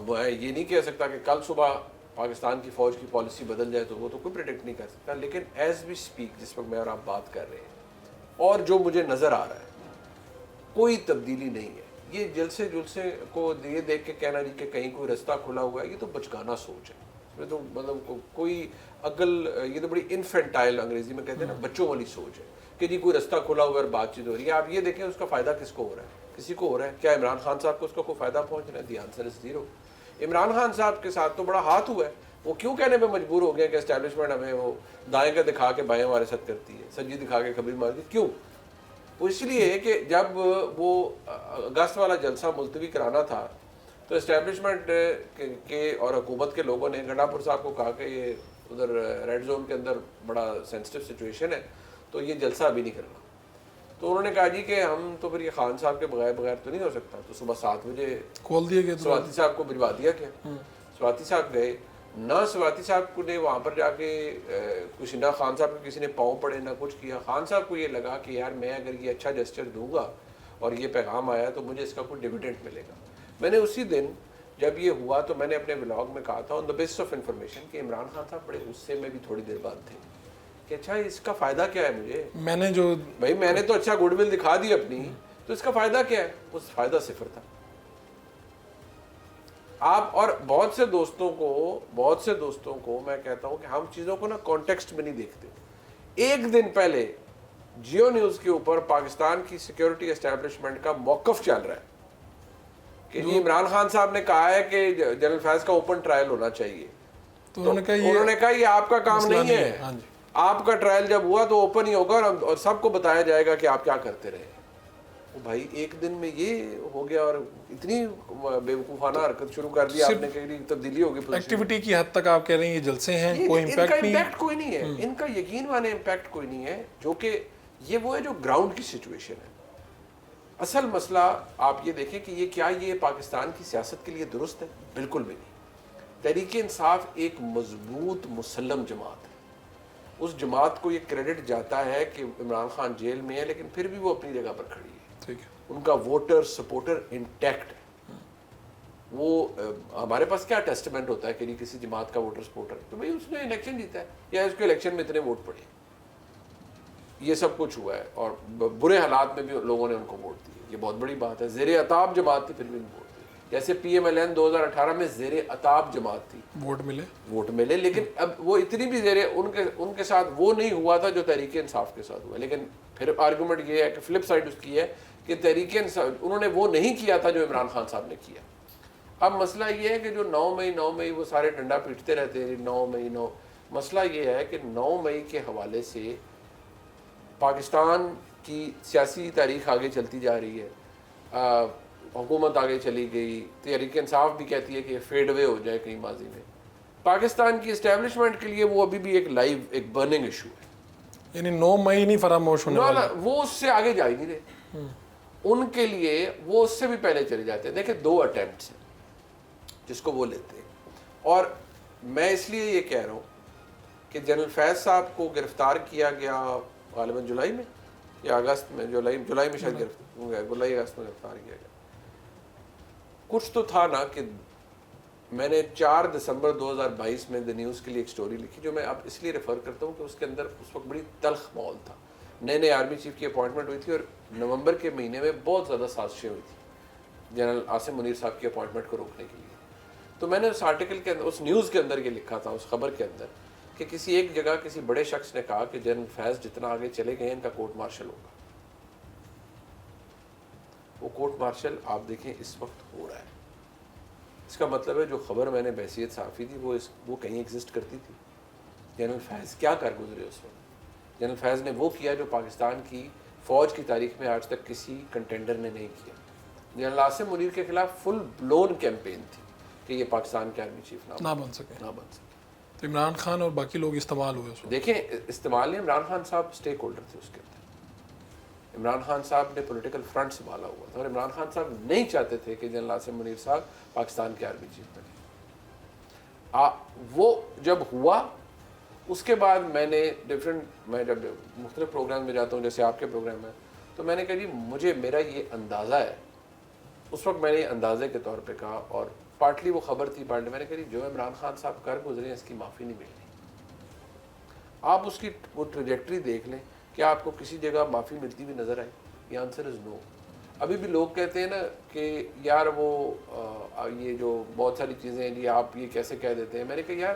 میں یہ نہیں کہہ سکتا کہ کل صبح پاکستان کی فوج کی پالیسی بدل جائے, تو وہ تو کوئی پریڈکٹ نہیں کر سکتا, لیکن ایز وی اسپیک, جس وقت میں اور آپ بات کر رہے ہیں, اور جو مجھے نظر آ رہا ہے, کوئی تبدیلی نہیں ہے. یہ جلسے کو یہ دیکھ کے کہنا جی کہ کہیں کوئی رستہ کھلا ہوا ہے, یہ تو بچگانہ سوچ ہے. میں تو مطلب کوئی عقل, یہ تو بڑی انفینٹائل انگریزی میں کہتے ہیں نا, بچوں والی سوچ ہے کہ جی کوئی رستہ کھلا ہوا ہے اور بات چیت ہو رہی ہے. آپ یہ دیکھیں اس کا فائدہ کس کو ہو رہا ہے, کسی کو ہو رہا ہے. کیا عمران خان صاحب کو اس کا کوئی فائدہ پہنچ رہا ہے؟ The answer is zero. Imran Khan صاحب کے ساتھ تو بڑا ہاتھ ہوا ہے, وہ کیوں کہنے پہ مجبور ہو گیا کہ اسٹیبلشمنٹ ہمیں وہ دائیں کا دکھا کے بائیں ہمارے ساتھ کرتی ہے, سجی دکھا کے خبر مارتی. کیوں؟ وہ اس لیے کہ جب وہ اگست والا جلسہ ملتوی کرانا تھا تو اسٹیبلشمنٹ کے اور حکومت کے لوگوں نے گنڈا پور صاحب کو کہا کہ یہ ادھر ریڈ زون کے اندر بڑا سینسٹیو سچویشن ہے, تو یہ جلسہ ابھی نہیں کرنا. تو انہوں نے کہا جی کہ ہم تو پھر یہ خان صاحب کے بغیر تو نہیں ہو سکتا. تو صبح 7 بجے کھول دیا گیا, سواتی صاحب کو بھجوا دیا گیا. سواتی صاحب گئے نہ, سواتی صاحب کو نے وہاں پر جا کے کچھ نہ خان صاحب کو کسی نے پاؤں پڑے نہ کچھ کیا. خان صاحب کو یہ لگا کہ یار میں اگر یہ اچھا جسچر دوں گا اور یہ پیغام آیا تو مجھے اس کا کوئی ڈیویڈنٹ ملے گا. میں نے اسی دن جب یہ ہوا تو میں نے اپنے ولاگ میں کہا تھا آن دا بیسس آف انفارمیشن کہ عمران خان صاحب بڑے غصے میں بھی تھوڑی دیر بعد تھے کہ اچھا اس کا فائدہ کیا ہے مجھے, میں نے تو اچھا گڈ ول دکھا دی اپنی, تو اس کا فائدہ کیا ہے؟ اس فائدہ صفر تھا. آپ اور بہت سے دوستوں کو میں کہتا ہوں کہ ہم چیزوں کو نا کانٹیکسٹ میں نہیں دیکھتے. ایک دن پہلے جیو نیوز کے اوپر پاکستان کی سیکیورٹی اسٹیبلشمنٹ کا موقف چل رہا ہے کہ جی عمران خان صاحب نے کہا ہے کہ جنرل فیض کا اوپن ٹرائل ہونا چاہیے. تو انہوں نے کہا یہ آپ کا کام نہیں ہے, آپ کا ٹرائل جب ہوا تو اوپن ہی ہوگا اور سب کو بتایا جائے گا کہ آپ کیا کرتے رہے. بھائی ایک دن میں یہ ہو گیا اور اتنی بے وقوفانہ حرکت شروع کر دی آپ نے کہ تبدیلی ہوگی. ایکٹیویٹی کی حد تک آپ کہہ رہے ہیں یہ جلسے ہیں, کوئی امپیکٹ کوئی نہیں ہے, ان کا یقین مانے امپیکٹ کوئی نہیں ہے, جو کہ یہ وہ ہے جو گراؤنڈ کی سچویشن ہے. اصل مسئلہ آپ یہ دیکھیں کہ یہ پاکستان کی سیاست کے لیے درست ہے؟ بالکل بھی نہیں. تحریک انصاف ایک مضبوط مسلم جماعت ہے. اس جماعت کو یہ کریڈٹ جاتا ہے کہ عمران خان جیل میں ہے لیکن پھر بھی وہ اپنی جگہ پر کھڑی ہے. ان کا ووٹر سپورٹر انٹیکٹ ہے. وہ ہمارے پاس کیا ٹیسٹمنٹ ہوتا ہے کہ کسی جماعت کا ووٹر سپورٹر تو بھائی اس نے الیکشن جیتا ہے یا اس کے الیکشن میں اتنے ووٹ پڑے, یہ سب کچھ ہوا ہے, اور برے حالات میں بھی لوگوں نے ان کو ووٹ دیے, یہ بہت بڑی بات ہے. زیر عطاب جماعت تھی پھر بھی ووٹ دی, جیسے پی ایم ایل این 2018 میں زیر عطاب جماعت تھی, ووٹ ملے, لیکن اب وہ اتنی بھی ان کے ساتھ وہ نہیں ہوا تھا جو تحریک انصاف کے ساتھ ہوا. لیکن پھر آرگومنٹ یہ ہے کہ فلپ سائڈ اس کی ہے کہ تحریک انصاف انہوں نے وہ نہیں کیا تھا جو عمران خان صاحب نے کیا. اب مسئلہ یہ ہے کہ جو 9 مئی وہ سارے ڈنڈا پیٹتے رہتے ہیں 9 مئی. مسئلہ یہ ہے کہ 9 مئی کے حوالے سے پاکستان کی سیاسی تاریخ آگے چلتی جا رہی ہے, حکومت آگے چلی گئی, تحریک انصاف بھی کہتی ہے کہ فیڈ اوے ہو جائے کہیں ماضی میں. پاکستان کی اسٹیبلشمنٹ کے لیے وہ ابھی بھی ایک لائیو ایک برننگ ایشو ہے, یعنی 9 مئی نہیں فراموش ہونے والا, وہ اس سے آگے جا ہی نہیں رہے. ان کے لیے وہ اس سے بھی پہلے چلے جاتے ہیں. دیکھیں 2 اٹیمپٹس ہیں جس کو وہ لیتے ہیں, اور میں اس لیے یہ کہہ رہا ہوں کہ جنرل فیض صاحب کو گرفتار کیا گیا غالباً جولائی میں یا اگست میں, جولائی میں شاید جولائی اگست میں گرفتار کیا گیا. کچھ تو تھا نا کہ میں نے 4 دسمبر 2022 میں دی نیوز کے لیے ایک سٹوری لکھی جو میں اب اس لیے ریفر کرتا ہوں کہ اس کے اندر اس وقت بڑی تلخ ماحول تھا. نئے آرمی چیف کی اپوائنٹمنٹ ہوئی تھی اور نومبر کے مہینے میں بہت زیادہ سازشیں ہوئی تھی جنرل عاصم منیر صاحب کی اپوائنٹمنٹ کو روکنے کے لیے. تو میں نے اس آرٹیکل کے اندر, اس نیوز کے اندر یہ لکھا تھا, اس خبر کے اندر, کہ کسی ایک جگہ کسی بڑے شخص نے کہا کہ جنرل فیض جتنا آگے چلے گئے ان کا کورٹ مارشل ہوگا. وہ کورٹ مارشل آپ دیکھیں اس وقت ہو رہا ہے. اس کا مطلب ہے جو خبر میں نے بحیثیت صحافی دی وہ کہیں ایگزسٹ کرتی تھی. جنرل فیض کیا کر گزرے اس وقت. جنرل فیض نے وہ کیا جو پاکستان کی فوج کی تاریخ میں آج تک کسی کنٹینڈر نے نہیں کیا. جنرل عاصم منیر کے خلاف فل بلون کیمپین تھی کہ یہ پاکستان کے آرمی چیف نہ بن سکے. تو عمران خان اور باقی لوگ استعمال ہوئے. دیکھیں استعمال نہیں, عمران خان صاحب سٹیک ہولڈر تھے اس کے اندر. عمران خان صاحب نے پولیٹیکل فرنٹ سنبھالا ہوا تھا, اور عمران خان صاحب نہیں چاہتے تھے کہ جنرل عاصم منیر صاحب پاکستان کے آرمی چیف بنے. وہ جب ہوا اس کے بعد میں نے میں جب مختلف پروگرام میں جاتا ہوں جیسے آپ کے پروگرام میں, تو میں نے کہا جی میرا یہ اندازہ ہے. اس وقت میں نے اندازے کے طور پہ کہا, اور پارٹلی وہ خبر تھی, پارٹلی میں نے کہا جو عمران خان صاحب کر گزرے ہیں اس کی معافی نہیں ملنی. آپ اس کی وہ ٹریجیکٹری دیکھ لیں کہ آپ کو کسی جگہ معافی ملتی ہوئی نظر آئے. یہ آنسر از نو. ابھی بھی لوگ کہتے ہیں نا کہ یار وہ یہ جو بہت ساری چیزیں ہیں جی آپ یہ کیسے کہہ دیتے ہیں. میں نے کہا یار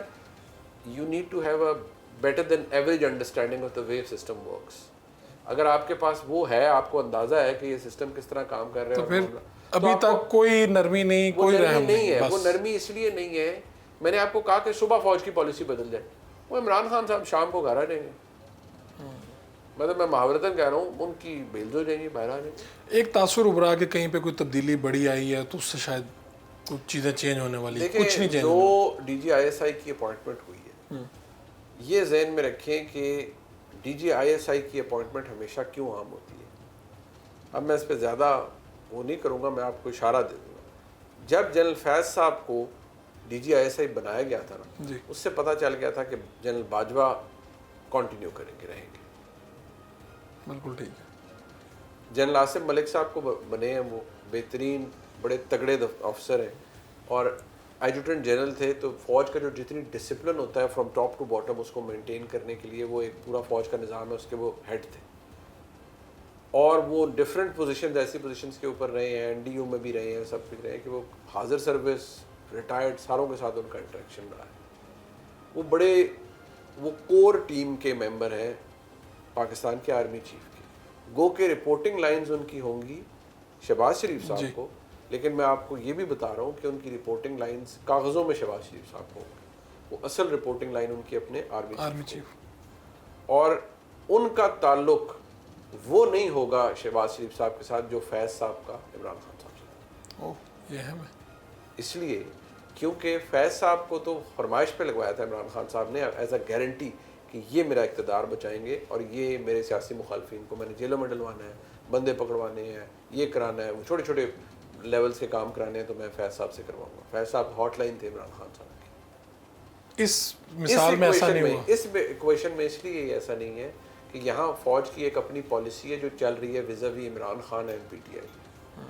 you need to have a better than average understanding of the way system works. اگر آپ کے پاس وہ ہے, آپ کو اندازہ ہے کہ یہ سسٹم کس طرح کام کر رہا ہے, ابھی تک کوئی نرمی نہیں, کوئی رحم نہیں ہے. وہ نرمی اس لیے نہیں ہے, میں نے آپ کو کہا کہ صبح فوج کی پالیسی بدل جائے. وہ عمران خان صاحب شام کو گھر آ جائیں گے, مطلب میں محاورتاً کہہ رہا ہوں ان کی بیلز ہو جائیں گی, باہر آ جائیں گے. ایک تاثر ابھرا کہ کہیں پہ کوئی تبدیلی بڑی آئی ہے تو اس سے شاید کچھ چیزیں چینج ہونے والی, کچھ نہیں چینج. جو D G I S I کی اپوائنٹمنٹ ہوئی ہے, یہ ذہن میں رکھیں کہ D G I S I کی اپوائنٹمنٹ ہمیشہ کیوں عام ہوتی ہے. اب میں اس پہ زیادہ وہ نہیں کروں گا, میں آپ کو اشارہ دے دوں گا. جب جنرل فیض صاحب کو D G I S I بنایا گیا تھا نا, اس سے پتہ چل گیا تھا کہ جنرل باجوہ کنٹینیو کریں گے, رہیں گے. بالکل ٹھیک ہے. جنرل عاصم ملک صاحب کو بنے ہیں, وہ بہترین بڑے تگڑے آفسر ہیں, اور ایڈجوٹنٹ جنرل تھے. تو فوج کا جو جتنی ڈسپلن ہوتا ہے فرام ٹاپ ٹو باٹم اس کو مینٹین کرنے کے لیے وہ ایک پورا فوج کا نظام ہے, اس کے وہ ہیڈ تھے. اور وہ ڈفرینٹ پوزیشنز, ایسی پوزیشنز کے اوپر رہے ہیں, این ڈی یو میں بھی رہے ہیں, سب کچھ رہے ہیں, کہ وہ حاضر سروس ریٹائرڈ ساروں کے ساتھ ان کا انٹریکشن رہا ہے. وہ کور ٹیم کے ممبر ہیں پاکستان کے آرمی چیف کی. گو کہ رپورٹنگ لائنز ان کی ہوں گی شہباز شریف صاحب کو, لیکن میں آپ کو یہ بھی بتا رہا ہوں کہ ان کی رپورٹنگ لائنز کاغذوں میں شہباز شریف صاحب کو ہوں گی, وہ اصل رپورٹنگ لائن ان کی اپنے آرمی چیف. اور ان کا تعلق وہ نہیں ہوگا شہباز شریف صاحب کے ساتھ جو فیض صاحب کا عمران خان صاحب سے. یہ ہے اس لیے کیونکہ فیض صاحب کو تو فرمائش پہ لگوایا تھا عمران خان صاحب نے ایز اے گارنٹی کہ یہ میرا اقتدار بچائیں گے, اور یہ میرے سیاسی مخالفین کو میں نے جیلوں میں ڈلوانا ہے, بندے پکڑوانے ہیں, یہ کرانا ہے, وہ چھوٹے چھوٹے لیولز کے کام کرانے ہیں, تو میں فیض صاحب سے کرواؤں گا. فیض صاحب ہاٹ لائن تھے عمران خان صاحب کی. اس مثال میں ایسا نہیں ہوا. اس ایکویشن میں اس لیے ایسا نہیں ہے کہ یہاں فوج کی ایک اپنی پالیسی ہے جو چل رہی ہے vis a vis Imran Khan and P T I.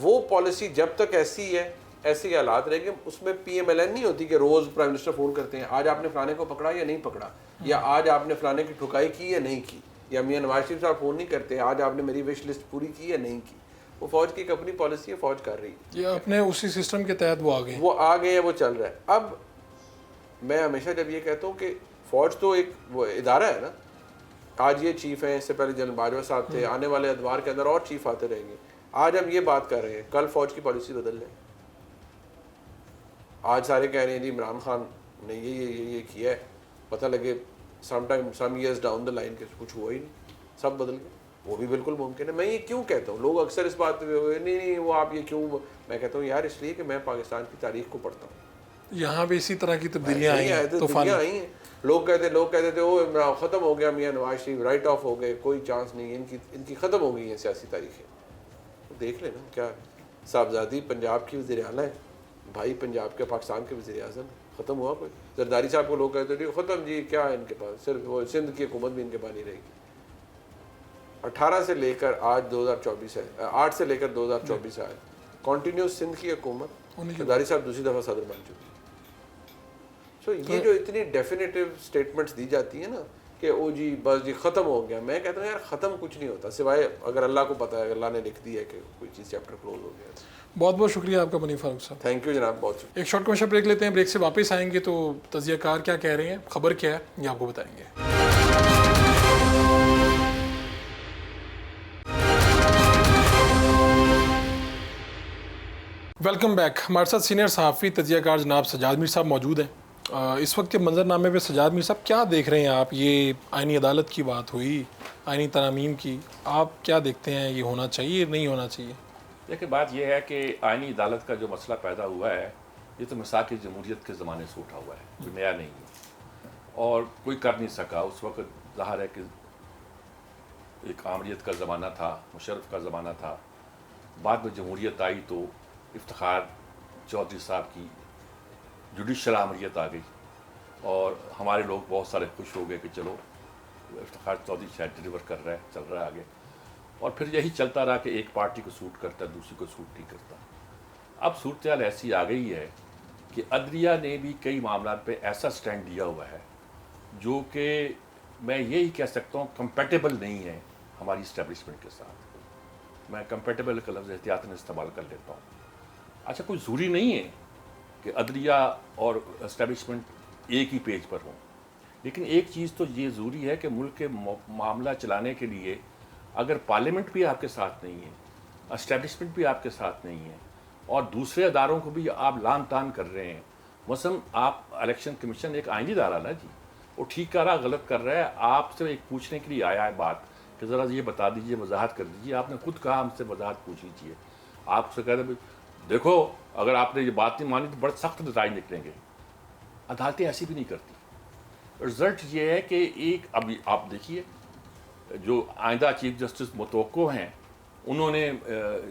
وہ پالیسی جب تک ایسی ہے ایسے حالات رہیں گے. اس میں پی ایم ایل این نہیں ہوتی کہ روز پرائم منسٹر فون کرتے ہیں آج آپ نے فلانے کو پکڑا یا نہیں پکڑا, یا آج آپ نے فلانے کی ٹھکائی کی یا نہیں کی, یا میاں نواز شریف صاحب فون نہیں کرتے آج آپ نے میری وش لسٹ پوری کی یا نہیں کی. وہ فوج کی ایک اپنی پالیسی ہے, فوج کر رہی ہے. یہ اپنے اسی سسٹم کے تحت وہ آ گئے ہیں, وہ چل رہا ہے. اب میں ہمیشہ جب یہ کہتا ہوں کہ فوج تو ایک وہ ادارہ ہے نا, آج یہ چیف ہیں, اس سے پہلے جنرل باجوہ صاحب تھے, آنے والے ادوار کے اندر اور چیف آتے رہیں گے. آج ہم یہ بات کر رہے ہیں, کل فوج کی پالیسی بدل لیں. آج سارے کہہ رہے ہیں جی عمران خان نے یہ کیا ہے, پتہ لگے some years down the line کہ کچھ ہوا ہی نہیں, سب بدل گئے. وہ بھی بالکل ممکن ہے. میں یہ کیوں کہتا ہوں, لوگ اکثر اس بات پہ نہیں وہ آپ یہ کیوں, میں کہتا ہوں یار اس لیے کہ میں پاکستان کی تاریخ کو پڑھتا ہوں. یہاں بھی اسی طرح کی تبدیلیاں آئی ہیں. لوگ کہتے تھے وہ ختم ہو گیا میاں نواز شریف, رائٹ آف ہو گئے, کوئی چانس نہیں, ان کی ختم ہو گئی ہیں سیاسی تاریخیں. دیکھ لیں نا کیا صاحبزادی پنجاب کی وزیر اعلیٰ ہے, بھائی پنجاب کے پاکستان کے وزیر اعظم, ختم ہوا کوئی؟ زرداری صاحب کو لوگ کہتے تھے ختم جی, کیا ہے ان کے پاس, صرف وہ سندھ کی حکومت بھی ان کے پاس نہیں رہے گی. 18 سے لے کر آج 2024 ہے, 8 سے لے کر 2024 ہے, کنٹینیوس سندھ کی حکومت, زرداری صاحب دوسری دفعہ صدر بن چکے. سو یہ جو اتنی ڈیفینیٹیو سٹیٹمنٹس دی جاتی ہیں نا کہ او جی بس جی ختم ہو گیا, میں کہتا ہوں یار ختم کچھ نہیں ہوتا سوائے اگر اللہ کو پتہ ہے, اللہ نے لکھ دی ہے کہ کوئی چیز چیپٹر کلوز ہو گیا. بہت بہت شکریہ آپ کا منیب فاروق صاحب. تھینک یو جناب, بہت شکریہ. ایک شارٹ کمرشل بریک لیتے ہیں, بریک سے واپس آئیں گے تو تجزیہ کار کیا کہہ رہے ہیں, خبر کیا ہے, یہ آپ کو بتائیں گے. Welcome back. ہمارے ساتھ سینئر صحافی تجزیہ کار جناب سجاد میر صاحب موجود ہیں. اس وقت کے منظر نامے پہ سجاد میر صاحب کیا دیکھ رہے ہیں آپ؟ یہ آئینی عدالت کی بات ہوئی, آئینی ترامیم کی, آپ کیا دیکھتے ہیں, یہ ہونا چاہیے نہیں ہونا چاہیے؟ دیکھیں بات یہ ہے کہ آئینی عدالت کا جو مسئلہ پیدا ہوا ہے یہ تو مساق جمہوریت کے زمانے سے اٹھا ہوا ہے, کوئی نیا نہیں ہے اور کوئی کر نہیں سکا. اس وقت ظاہر ہے کہ ایک آمریت کا زمانہ تھا, مشرف کا زمانہ تھا. بعد میں جمہوریت آئی تو افتخار چودھری صاحب کی جوڈیشل آمریت آ گئی اور ہمارے لوگ بہت سارے خوش ہو گئے کہ چلو افتخار چودھری شاید ڈلیور کر رہا ہے, چل رہا ہے آگے. اور پھر یہی چلتا رہا کہ ایک پارٹی کو سوٹ کرتا ہے, دوسری کو سوٹ نہیں کرتا. اب صورتحال ایسی آ گئی ہے کہ عدلیہ نے بھی کئی معاملات پہ ایسا سٹینڈ دیا ہوا ہے جو کہ میں یہی کہہ سکتا ہوں کمپیٹیبل نہیں ہے ہماری اسٹیبلشمنٹ کے ساتھ. میں کمپیٹیبل کا لفظ احتیاطاً استعمال کر لیتا ہوں. اچھا کوئی ضروری نہیں ہے کہ عدلیہ اور اسٹیبلشمنٹ ایک ہی پیج پر ہوں, لیکن ایک چیز تو یہ ضروری ہے کہ ملک کے معاملہ چلانے کے لیے اگر پارلیمنٹ بھی آپ کے ساتھ نہیں ہے, اسٹیبلشمنٹ بھی آپ کے ساتھ نہیں ہے اور دوسرے اداروں کو بھی آپ لان تان کر رہے ہیں. مثلاً آپ الیکشن کمیشن ایک آئینی ادارہ نا جی, وہ ٹھیک کر رہا غلط کر رہا ہے, آپ سے ایک پوچھنے کے لیے آیا ہے بات کہ ذرا یہ بتا دیجئے, وضاحت کر دیجئے. آپ نے خود کہا ہم سے وضاحت پوچھ لیجیے. آپ سے کہہ رہے دیکھو اگر آپ نے یہ بات نہیں مانی تو بڑے سخت نتائج نکلیں گے. عدالتیں ایسی بھی نہیں کرتی. رزلٹ یہ ہے کہ ایک ابھی آپ دیکھیے جو آئندہ چیف جسٹس متوقع ہیں انہوں نے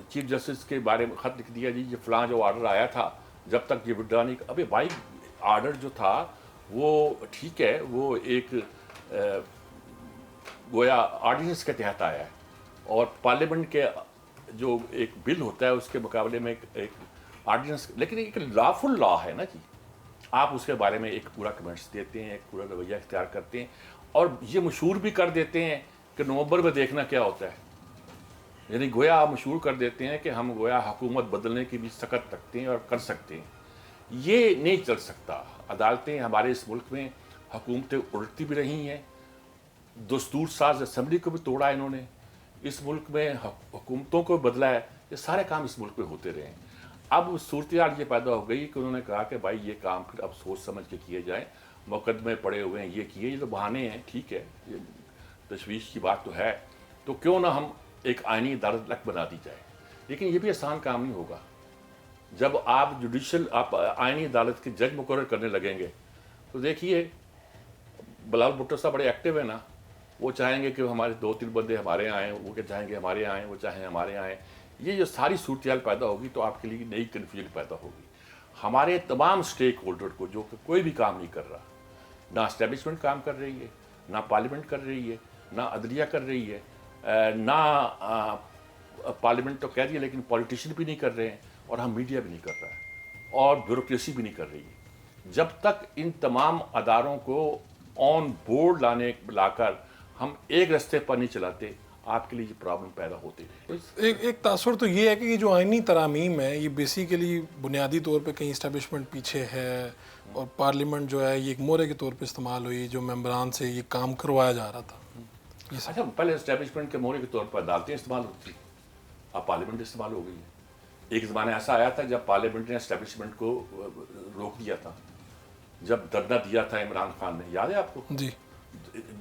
چیف جسٹس کے بارے میں خط لکھ دیا جی یہ فلاں جو آرڈر آیا تھا جب تک یہ وڈرا نہیں. ابھی بھائی آرڈر جو تھا وہ ٹھیک ہے, وہ ایک گویا آرڈیننس کے تحت آیا ہے اور پارلیمنٹ کے جو ایک بل ہوتا ہے اس کے مقابلے میں ایک آرڈیننس, لیکن ایک لافل لا ہے نا جی. آپ اس کے بارے میں ایک پورا کمنٹس دیتے ہیں, ایک پورا رویہ اختیار کرتے ہیں اور یہ مشہور بھی کر دیتے ہیں کہ نومبر میں دیکھنا کیا ہوتا ہے. یعنی گویا آپ مشہور کر دیتے ہیں کہ ہم گویا حکومت بدلنے کی بھی سخت رکھتے ہیں اور کر سکتے ہیں. یہ نہیں چل سکتا. عدالتیں ہمارے اس ملک میں حکومتیں الٹتی بھی رہی ہیں, دستور ساز اسمبلی کو بھی توڑا انہوں نے, اس ملک میں حکومتوں کو بدلا ہے, یہ سارے کام اس ملک میں ہوتے رہے ہیں. اب صورتحال یہ پیدا ہو گئی کہ انہوں نے کہا کہ بھائی یہ کام پھر اب سوچ سمجھ کے کیے جائیں, مقدمے پڑے ہوئے ہیں, یہ کیے, یہ تو بہانے ہیں, ٹھیک ہے, یہ تشویش کی بات تو ہے, تو کیوں نہ ہم ایک آئینی عدالت تک بنا دی جائے. لیکن یہ بھی آسان کام نہیں ہوگا. جب آپ جوڈیشل آپ آئینی عدالت کے جج مقرر کرنے لگیں گے تو دیکھیے بلال بھٹو صاحب بڑے ایکٹیو ہیں نا, وہ چاہیں گے کہ ہمارے 2-3 بندے ہمارے آئیں, وہ کہ چاہیں گے ہمارے آئیں, وہ چاہیں ہمارے آئیں. یہ جو ساری صورتحال پیدا ہوگی تو آپ کے لیے نئی کنفیوژن پیدا ہوگی. ہمارے تمام اسٹیک ہولڈر کو جو کہ کوئی بھی کام نہیں کر رہا, نہ اسٹیبلشمنٹ کام کر رہی ہے, نہ پارلیمنٹ کر رہی ہے, نہ عدلیہ کر رہی ہے, نہ پارلیمنٹ تو کہہ رہی ہے لیکن پولیٹیشین بھی نہیں کر رہے ہیں, اور ہم میڈیا بھی نہیں کر رہا ہے. اور بیوروکریسی بھی نہیں کر رہی ہے. جب تک ان تمام اداروں کو آن بورڈ لا کر ہم ایک رستے پر نہیں چلاتے, آپ کے لیے یہ پرابلم پیدا ہوتی ہے. ایک تاثر تو یہ ہے کہ یہ جو آئینی ترامیم ہے یہ بیسیکلی بنیادی طور پہ کہیں اسٹیبلشمنٹ پیچھے ہے, اور پارلیمنٹ جو ہے یہ ایک مورے کے طور پہ استعمال ہوئی, جو ممبران سے یہ کام کروایا جا رہا تھا. اچھا, پہلے اسٹیبلشمنٹ کے مورے کے طور پر عدالتیں استعمال ہوتی تھیں, اب پارلیمنٹ استعمال ہو گئی ہے. ایک زمانہ ایسا آیا تھا جب پارلیمنٹ نے اسٹیبلشمنٹ کو روک دیا تھا, جب دھرنا دیا تھا عمران خان نے, یاد ہے آپ کو؟ جی,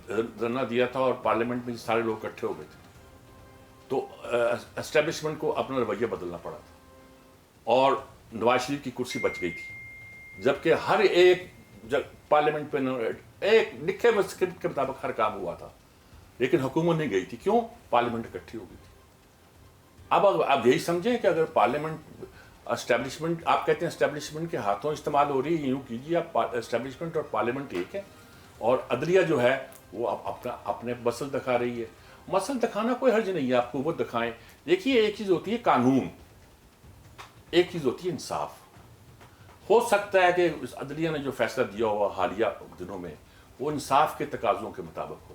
دھرنا دیا تھا اور پارلیمنٹ میں سارے لوگ اکٹھے ہو گئے تھے, تو اسٹیبلشمنٹ کو اپنا رویہ بدلنا پڑا تھا, اور نواز شریف کی کرسی بچ گئی تھی, جبکہ ہر ایک پارلیمنٹ پہ ایک لکھے اسکرپٹ کے مطابق ہر کام ہوا تھا, لیکن حکومت نہیں گئی تھی. کیوں؟ پارلیمنٹ اکٹھی ہو گئی تھی. اب آپ یہی سمجھیں کہ اگر پارلیمنٹ اسٹیبلشمنٹ, آپ کہتے ہیں اسٹیبلشمنٹ کے ہاتھوں استعمال ہو رہی ہے, یوں کیجیے آپ اسٹیبلشمنٹ اور پارلیمنٹ ایک ہے, اور عدلیہ جو ہے وہ اپنے مسل دکھا رہی ہے. مسل دکھانا کوئی حرج نہیں ہے, آپ قوت دکھائیں. دیکھیے, ایک چیز ہوتی ہے قانون, ایک چیز ہوتی ہے انصاف. ہو سکتا ہے کہ اس عدلیہ نے جو فیصلہ دیا ہوا حالیہ دنوں میں وہ انصاف کے تقاضوں کے مطابق ہو,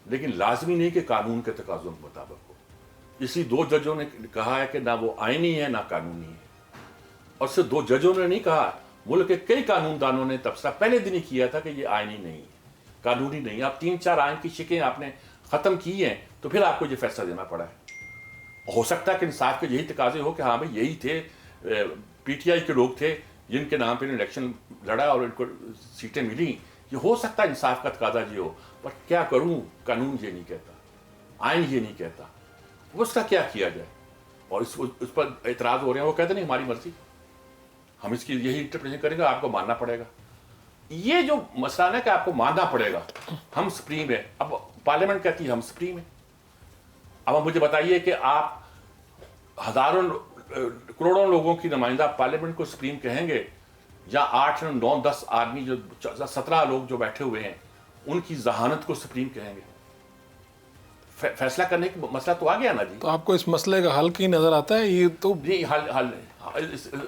لیکن لازمی نہیں کہ قانون کے تقاضوں کے مطابق ہو. اس لیے 2 ججوں نے کہا ہے کہ نہ وہ آئینی ہے نہ قانونی ہے, اور صرف 2 ججوں نے نہیں کہا, ملک کے کئی قانون دانوں نے تبصرہ پہلے دن ہی کیا تھا کہ یہ آئینی نہیں ہے, قانونی نہیں ہے. اب 3-4 آئین کی شکیں آپ نے ختم کی ہیں, تو پھر آپ کو یہ فیصلہ دینا پڑا ہے. ہو سکتا ہے کہ انصاف کے یہی تقاضے ہو کہ ہاں بھائی یہی تھے, پی ٹی آئی کے لوگ تھے جن کے نام پہ الیکشن لڑا اور ان کو سیٹیں ملیں, یہ ہو سکتا ہے انصاف کا تقاضا یہ ہو, پر کیا کروں, قانون یہ نہیں کہتا, آئین یہ نہیں کہتا, اس کا کیا کیا جائے. اور اس پر اعتراض ہو رہے ہیں, وہ کہتے نہیں ہماری مرضی, ہم اس کی یہی انٹرپریٹیشن کریں گے, آپ کو ماننا پڑے گا. یہ جو مسئلہ ہے کہ آپ کو ماننا پڑے گا, ہم سپریم ہے. اب پارلیمنٹ کہتی ہے ہم سپریم ہے. اب مجھے بتائیے کہ آپ ہزاروں کروڑوں لوگوں کی نمائندہ پارلیمنٹ کو سپریم کہیں گے, یا 8, 9, 10 آدمی جو 17 لوگ جو بیٹھے ہوئے ہیں ان کی ذہانت کو سپریم کہیں گے؟ فیصلہ کرنے کی مسئلہ تو آ گیا نا جی. تو آپ کو اس مسئلے کا حل کہیں نظر آتا ہے؟ یہ تو جی حل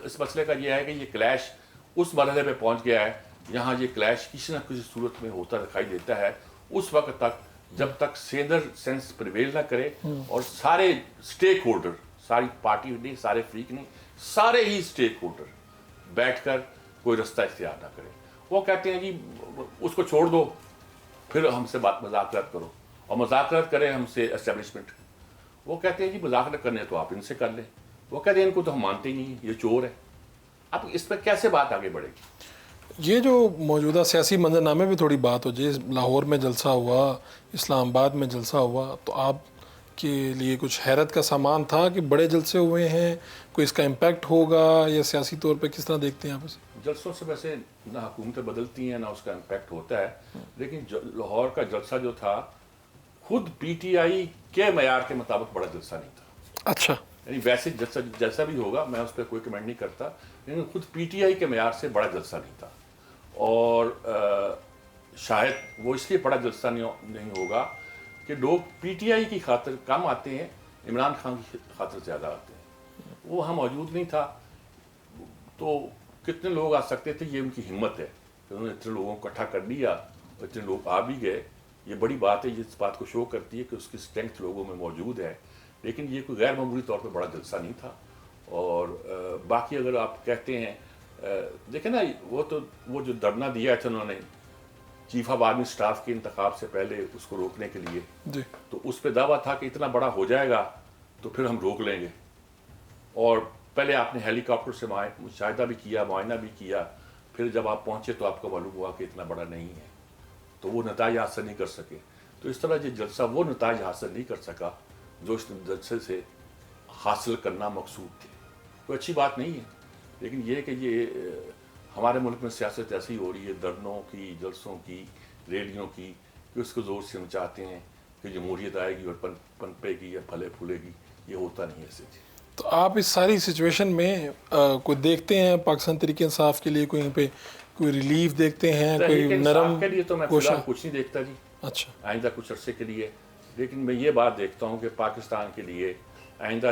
اس مسئلے کا یہ ہے کہ یہ کلیش اس مرحلے پہ پہنچ گیا ہے یہاں یہ کلیش کسی نہ کسی صورت میں ہوتا دکھائی دیتا ہے اس وقت تک جب تک سینر سینس پریویل نہ کرے, اور سارے اسٹیک ہولڈر, ساری پارٹی نہیں, سارے فریق نہیں, سارے ہی اسٹیک ہولڈر بیٹھ کر کوئی رستہ اختیار نہ کرے. وہ کہتے ہیں جی اس کو چھوڑ دو, پھر ہم سے مذاکرات کرو, اور مذاکرات کریں ہم سے اسٹیبلشمنٹ. وہ کہتے ہیں جی مذاکرات کرنے تو آپ ان سے کر لیں. وہ کہتے ہیں ان کو تو ہم مانتے ہی نہیں, یہ چور ہے. اب اس پر کیسے بات آگے بڑھے گی؟ یہ جو موجودہ سیاسی منظرنامے پہ تھوڑی بات ہو جائے, لاہور میں جلسہ ہوا, اسلام آباد میں جلسہ ہوا, تو آپ کے لیے کچھ حیرت کا سامان تھا کہ بڑے جلسے ہوئے ہیں, کوئی اس کا امپیکٹ ہوگا, یا سیاسی طور پہ کس طرح دیکھتے ہیں آپ اسے؟ جلسوں سے ویسے نہ حکومتیں بدلتی ہیں نہ اس کا امپیکٹ ہوتا ہے, لیکن لاہور کا جلسہ جو تھا خود پی ٹی آئی کے معیار کے مطابق بڑا جلسہ نہیں تھا. اچھا, یعنی ویسے جیسا بھی ہوگا میں اس پہ کوئی کمنٹ نہیں کرتا, لیکن خود پی ٹی آئی کے معیار سے بڑا جلسہ نہیں تھا. اور شاید وہ اس لیے بڑا جلسہ نہیں ہوگا کہ لوگ پی ٹی آئی کی خاطر کم آتے ہیں, عمران خان کی خاطر زیادہ آتے ہیں. وہ وہاں موجود نہیں تھا, تو کتنے لوگ آ سکتے تھے, یہ ان کی ہمت ہے کہ انہوں نے اتنے لوگوں کو اکٹھا کر لیا, اتنے لوگ آ بھی گئے. یہ بڑی بات ہے, یہ اس بات کو شو کرتی ہے کہ اس کی اسٹرینتھ لوگوں میں موجود ہے. لیکن یہ کوئی غیر معمولی طور پہ بڑا جلسہ نہیں تھا. اور باقی اگر آپ کہتے ہیں, دیکھیں نا, وہ جو دھرنا دیا تھا انہوں نے چیف آف آرمی اسٹاف کے انتخاب سے پہلے اس کو روکنے کے لیے, جی, تو اس پہ دعویٰ تھا کہ اتنا بڑا ہو جائے گا تو پھر ہم روک لیں گے. اور پہلے آپ نے ہیلی کاپٹر سے مشاہدہ بھی کیا, معائنہ بھی کیا, پھر جب آپ پہنچے تو آپ کو معلوم ہوا کہ اتنا بڑا نہیں ہے, تو وہ نتائج حاصل نہیں کر سکے. تو اس طرح یہ جلسہ وہ نتائج حاصل نہیں کر سکا جو اس جلسے سے حاصل کرنا مقصود تھے. کوئی اچھی بات نہیں ہے, لیکن یہ کہ یہ ہمارے ملک میں سیاست ایسی ہو رہی ہے, دھرنوں کی, جلسوں کی, ریلیوں کی, کہ اس کو زور سے ہم چاہتے ہیں کہ جمہوریت آئے گی اور پنپے گی یا پھلے پھولے گی. یہ ہوتا نہیں ایسے. تو آپ اس ساری سچویشن میں کوئی دیکھتے ہیں پاکستان تحریک انصاف کے لیے کہیں پہ کوئی ریلیف دیکھتے ہیں, کوئی نرم کے لیے تو میں فی الحال کچھ نہیں دیکھتا جی. اچھا, آئندہ کچھ عرصے کے لیے, لیکن میں یہ بات دیکھتا ہوں کہ پاکستان کے لیے آئندہ